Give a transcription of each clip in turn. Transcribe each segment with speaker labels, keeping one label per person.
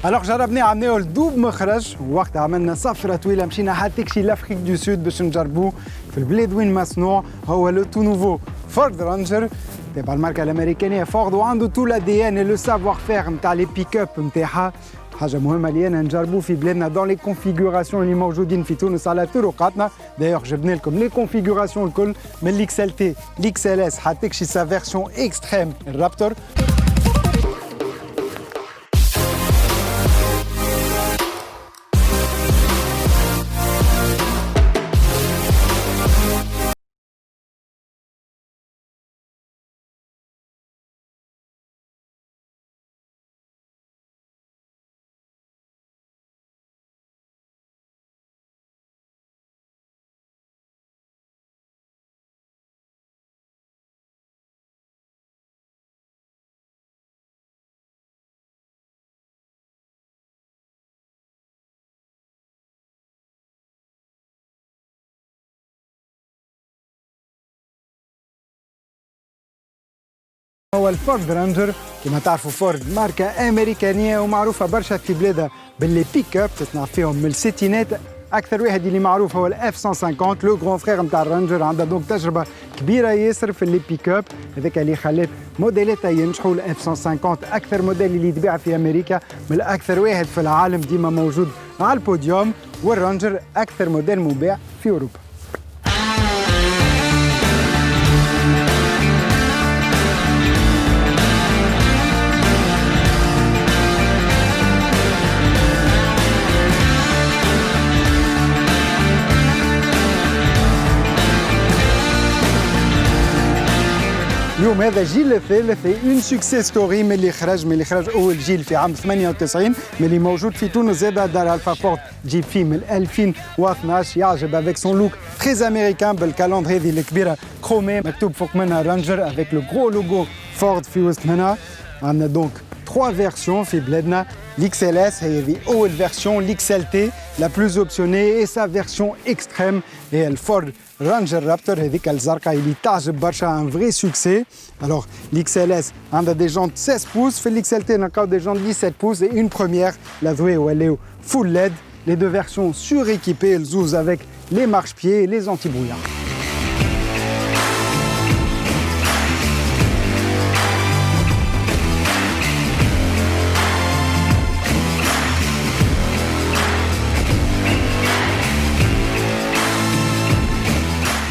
Speaker 1: الوغ جربنا عملناه لدوب مخرج ووقتها عملنا سفره طويله مشينا حتى كشي لافريك دو سود باش نجربوه في البلاد وين مصنوع هو لو تو نوفو فورد رانجر تبع الماركه الامريكانيه فورد وعنده تو لا دي ان لو سافوار فير نتاع لي بيك اب نتاعها حاجه مهمه لينا نجربوه في بلادنا دون لي كونفيغوراسيون اللي موجودين في تونس على طرقاتنا دايوغ جبنا لكم لي كونفيغوراسيون الكل من الاكس ال تي الاكس ال اس حتى كشي سا فيرسيون اكستريم الرابتور هو الفورد رانجر كما تعرفوا فورد ماركة أمريكانية ومعروفة برشا في بلادها باللي بيك اب تصنع فيهم من الستينات أكثر واحد اللي معروف هو الاف 150 لو غران فخير نتاع الرانجر عندها دونك تجربة كبيرة ياسر في اللي بيك اب هذاك اللي خلات موديلاتها ينجحوا الاف 150 أكثر موديل اللي يتباع في أمريكا من الأكثر واحد في العالم ديما موجود على البوديوم والرانجر أكثر موديل مباع في أوروبا. اليوم هذا جيل الثالث اون سكسيس ستوري من اللي خرج اول جيل في عام 98 من اللي موجود في تونس زاد دار الفا فورد جيب فيه من 2012 يعجب افيك سون لوك تري امريكان بالكالندر هذه الكبيره كرومي مكتوب فوق منها رانجر افيك لو غرو لوغو فورد في وسط منها عندنا دونك 3 فيرسيون في بلادنا l'XLS هي هذه اول فيرسيون l'XLT la plus optionnée et sa version extrême هي الفورد رانجر رابتور هذيك الزرقاء اللي تعجب برشا ان فري سوكسي الوغ l'XLS عندها دي جونت 16 بوس في l'XLT نلقاو دي جونت 17 بوس et une première l'Adway ولاو full LED les deux versions suréquipées الزوز avec les marche-pieds et les anti-brouillards.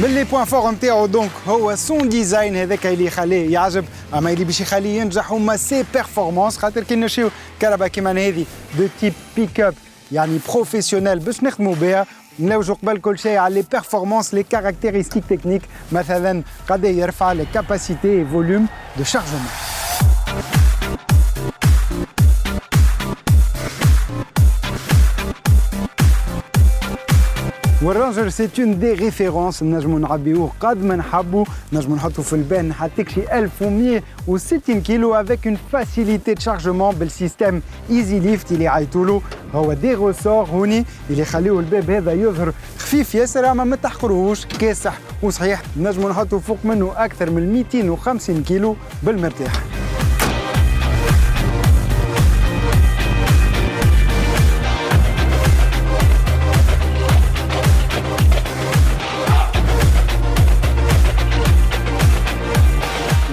Speaker 1: من لي بوان فور نتاعو دونك هو سون ديزاين هذاك اللي يخليه يعجب اما اللي باش يخليه ينجح هما سي بيرفورمانس خاطر كي نمشيو كهرباء كيما هذه دو تيب بيك اب يعني بروفيسيونيل باش نخدموا بها نلوجوا قبل كل شيء على لي بيرفورمانس لي كاركتيرستيك تكنيك مثلا قد يرفع لي كاباسيتي فوليوم دو شارجمون. والرانجر سي اون دي ريفيرونس نجمو نعبيوه قد ما نحبوا نجمو نحطو في البان حتى شي 1160 كيلو افيك اون فاسيليتي دو شارجمون بالسيستم ايزي ليفت اللي عيطولو هو دي روسور هوني اللي يخليو الباب هذا يظهر خفيف ياسر اما ما تحقروهوش كاسح وصحيح نجمو نحطو فوق منه اكثر من 250 كيلو بالمرتاح.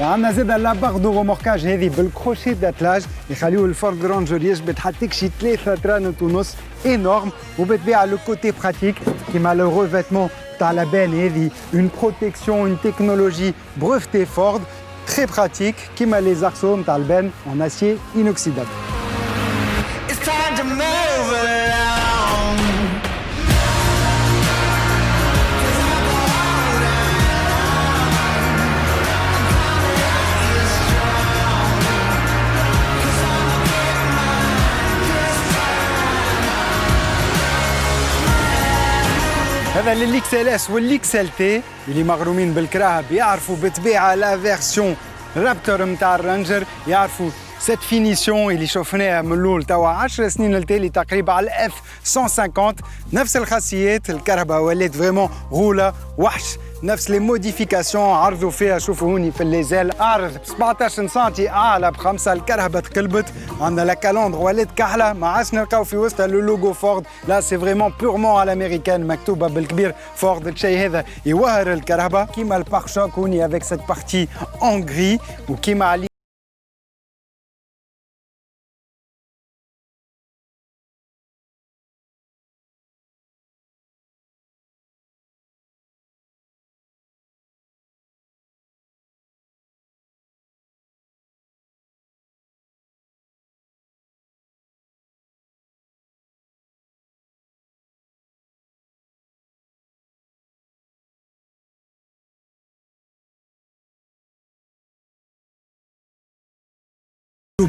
Speaker 1: عندنا زاد لاباغ دو روموركاج هذه بالكروشي داتلاج يخليو الفورد رانجر يجبد حتى شي 3 طران ونص انورم وبالطبيعه لو كوتي براتيك كيما لو ريفيتمون تاع لابان هذه اون بروتيكسيون اون تكنولوجي بروفتي فورد تري براتيك كيما لي زارسو نتاع البان اون اسيي انوكسيدابل. هذا للإكس ال اس والإكس ال تي اللي مغرومين بالكراهه بيعرفوا بالطبيعه لا فيرسيون رابتور نتاع الرانجر يعرفوا cette finition اللي شفناها من الاول توا 10 سنين التالي تقريبا على الاف 150 نفس الخاصيات الكهرباء ولات فريمون غوله وحش نفس لي موديفيكاسيون عرضوا فيها شوفوا هوني في الليزال عرض ب 17 سنتي اعلى بخمسه الكهرباء تقلبت عندنا لا كالوندر ولات كحله ما عادش نلقاو في وسطها لو لوغو فورد لا سي فريمون بورمون على الامريكان مكتوبه بالكبير فورد الشيء هذا يوهر الكهرباء كيما البار شوك هوني افيك سيت بارتي اون غري وكيما علي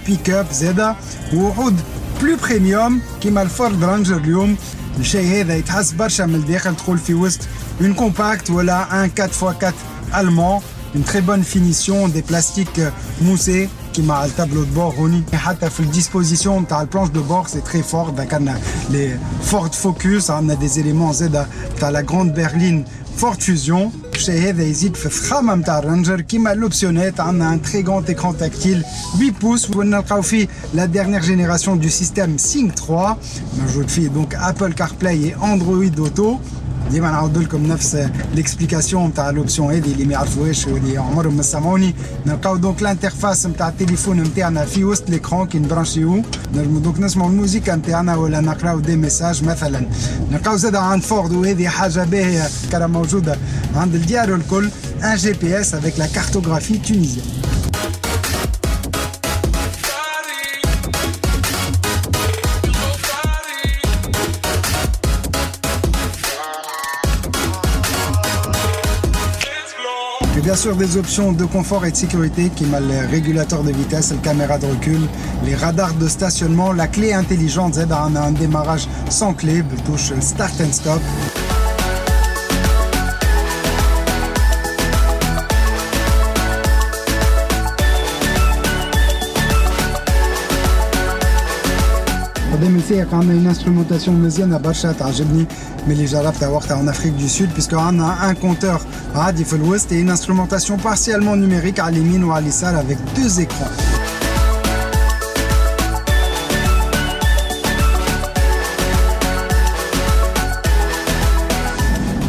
Speaker 1: pick-up زاده وعود بلو بريميوم كيما الفورد رانجر اليوم الشيء هذا يتحس برشا من الداخل تدخل في وسط اون كومباكت ولا ان 4x4 المون une très bonne finition des plastiques moussés كيما على التابلو دو بور هوني حتى في الديسبوزيسيون نتاع البلانش دو بور سي تري فور ذكرنا لي فورد فوكس عندنا دي زيليمون زاده تاع لا غروند برلين فورد فيوزيون الشيء هذا يزيد في الفخامه نتاع الرانجر كيما الاوبسيونات عندنا ان تري غران ايكران تاكتيل 8 بوس ونلقاو فيه لا ديرنيير جينيراسيون دو سيستيم سينك 3 موجود فيه دونك ابل كار بلاي اندرويد اوتو ديما نعاود لكم نفس ليكسبليكاسيون نتاع لوبسيون هذه اللي ما يعرفوهاش واللي عمرهم ما سمعوني نلقاو دونك الانترفاس نتاع التليفون نتاعنا في وسط ليكرون كي نبرانشيو نجمو دونك نسمعوا الموسيقى نتاعنا ولا نقراو دي ميساج مثلا نلقاو زاد عند فورد وهذه حاجه باهيه كرا موجوده عند الديار الكل ان جي بي اس افيك لا كارتوغرافي تونيزيان. Et bien sûr des options de confort et de sécurité qui m'a le régulateur de vitesse, la caméra de recul, les radars de stationnement, la clé intelligente Z a un démarrage sans clé, touche start and stop. قدام السياق عندنا une instrumentation مزيانة برشا تعجبني من اللي جربتها وقتها en Afrique du Sud puisque عندنا un compteur عادي في الوسط et une instrumentation partiellement numérique على اليمين وعلى اليسار avec deux écrans.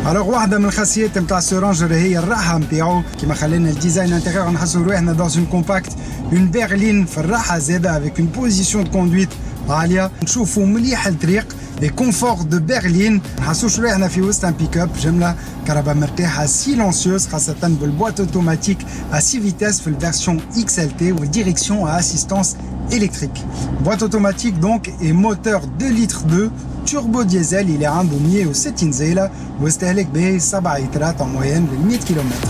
Speaker 1: Alors واحدة من الخاصيات نتاع السورانجر هي الراحة نتاعو كيما خلينا الديزاين انتيريور نحسوا روحنا dans une compacte une berline في الراحة زادة avec une position de conduite عالية نشوفوا مليح الطريق لي كونفور دو برلين نحسوش روحنا في وسط ان بيك اب جملة كهرباء مرتاحة سيلونسيوز خاصة بالبواط اوتوماتيك à 6 vitesses في الفيرسيون XLT والديريكسيون à assistance électrique. Boîte automatique donc et moteur 2 litres 2 turbo diesel il est عنده 160 زيلة واستهلك به 7 لترات en moyenne ل 100 كيلومتر.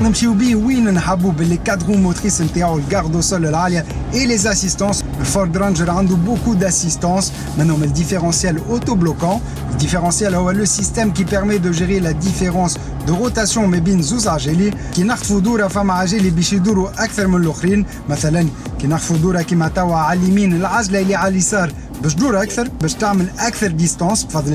Speaker 1: نمشيو بيه وين نحبوا باللي كادرو موتريس نتاعو الجاردو سول العاليه et les assistances. Le Ford Ranger a beaucoup d'assistance. Maintenant, le différentiel auto-bloquant. Le différentiel est le système qui permet de gérer la différence de rotation ما بين زوز عجلي كي نخفوا دوره فما عجلي باش يدوروا اكثر من الاخرين مثلا كي نخفوا دوره كيما توا على اليمين العجله اللي على اليسار باش تدور اكثر باش تعمل اكثر ديستانس بفضل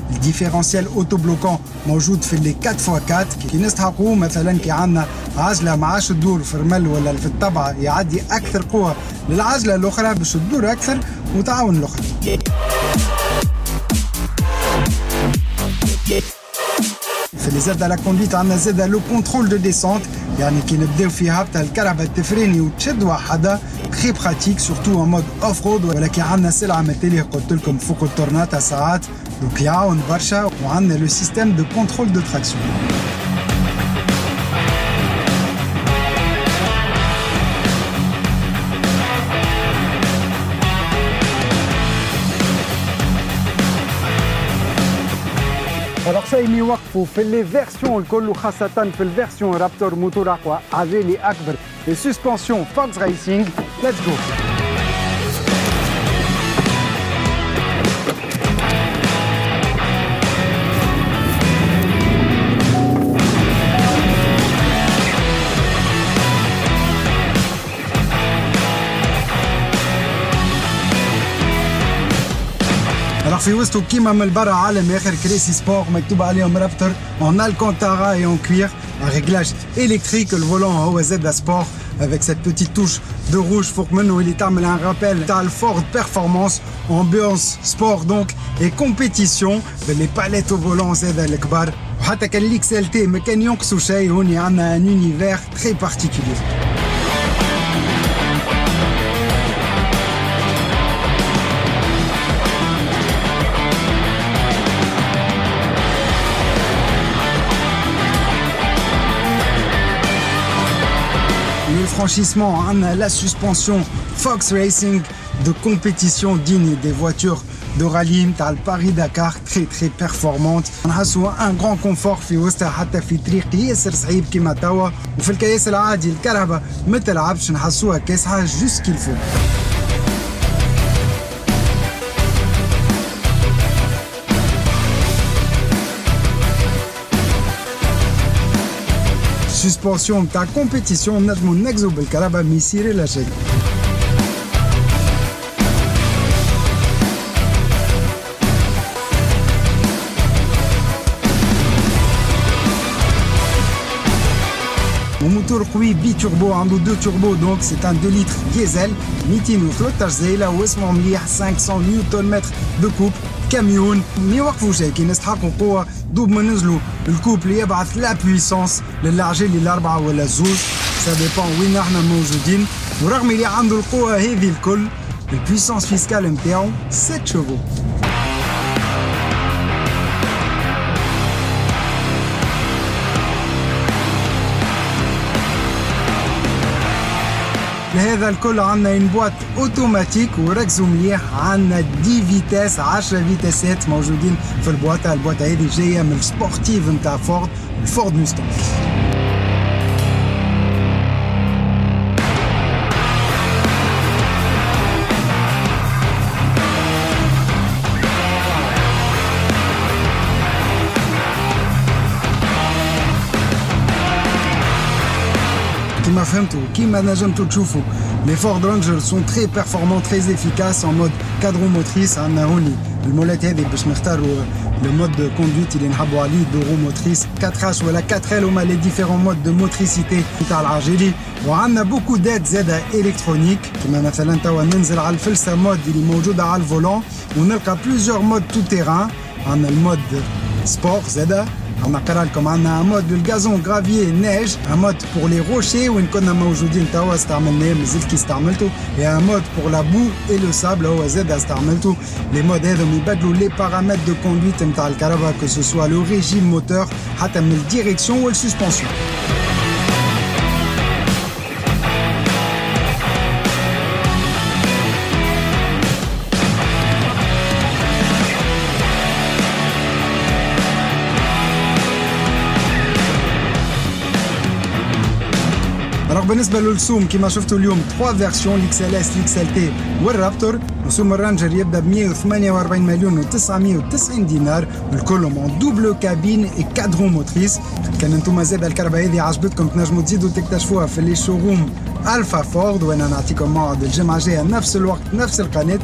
Speaker 1: الديفيرونسيال اوتو بلوكون موجود في لي 4x4 كي نستحقوا مثلا كي عندنا عجله ما عادش تدور في الرمل ولا في الطبعه يعدي اكثر قوه للعجله الاخرى باش تدور اكثر وتعاون الاخرى. في لي زاد على كونديت عندنا زاد لو كونترول دو ديسونت يعني كي نبداو في هبطه الكهرباء تفريني وتشد وحدها تري براتيك سورتو ان مود اوف رود ولكن عندنا سلعه مثاليه قلت لكم فوق التورناتا ساعات دونك يعاون برشا وعندنا لو سيستيم دو كونترول دو تراكسيون. Alors ça اللي يوقفوا في لي فيرسيون الكل وخاصة في الفيرسيون رابتور موتور أقوى عجلي أكبر السسبنسيون فوكس رايسينج. ليتس جو. Alors في وسطو كيما من البرا عالم اخر كريسي سبور مكتوب عليهم رابتر en alcantara et en cuir, un réglage électrique, le volant هو زاد sport avec cette petite touche de rouge فوق منه اللي تعمل un rappel تاع الفورد performance, ambiance sport donc et compétition les palettes au volant زاد الكبار وحتى كان ليكس ال تي ما كان ينقصوا شيء. هوني عندنا un univers très particulier. Le franchissement, la suspension Fox Racing de compétition digne des voitures de rallye تاع Paris-Dakar très performante. نحسوا un grand confort في وسطها حتى في طريق ياسر صعيب كيما توا وفي الكياس العادي الكرهبة ما تلعبش نحسوها كاسحة جوست كيل فو. Suspension تاع compétition نجمو نكزو بالكهرباء ما يصير لا شيء. وموتور قوي بي توربو عنده 2 توربو دونك سي ان 2 لتر ديزل 213 زايله واسمه مليح 500 نيوتن متر دو كوب كاميون ما يوقفوش كي نستحقوا قوه دوب ما ننزلوا الكوب اللي يبعث لا بويسونس للعجل الاربعه ولا الزوج سا ديبون وين احنا موجودين. ورغم اللي عنده القوه هذه الكل البويسونس فيسكال نتاعو 7 شوفو. لهذا الكل عندنا ان بوات اوتوماتيك وركزوا مليح عندنا 10 فيتاس 10 فيتاسات موجودين في البواطه هذه جايه من السبورتيف نتاع فورد الفورد موستانج. كما فهمتوا كما نجمتوا تشوفوا les Ford Ranger sont très performants, très efficaces en mode cadran motrice. عندنا هوني المولات هذه باش نختاروا le mode de conduite اللي نحبوا عليه دورو موتريس 4H ولا 4L هما les différents modes de motricité نتاع العجلي. وعندنا beaucoup d'aides زاده الكترونيك كما مثلا توا ننزل على الفلسه مود اللي موجوده على الفولون ونلقى plusieurs modes tout terrain. عندنا المود سبور زاده نقرا لكم عندنا مود للغازون غرافيي نيج ان مود بور لي روشي وين كنا موجودين توا استعملناه مازلت كي استعملته يا مود بور لا بو اي لو سابل هو زاد استعملته. لي مود هذم يبدلوا لي بارامتر دو كوندويت نتاع الكهرباء كو سو سوا لو ريجيم موتور حتى من الديريكسيون والسسبونسيون. بالنسبة للسوم كما شفتوا اليوم 3 فيرسيون الاكس ال اس الاكس ال تي والرابتور. وسوم الرانجر يبدا ب 148 مليون و990 دينار والكلهم اون دوبل كابين اي كادرون موتريس. كان انتم زاد الكهرباء هذه عجبتكم تنجموا تزيدوا تكتشفوها في لي شوروم الفا فورد وانا نعطيكم موعد الجمعة الجاية نفس الوقت نفس القناة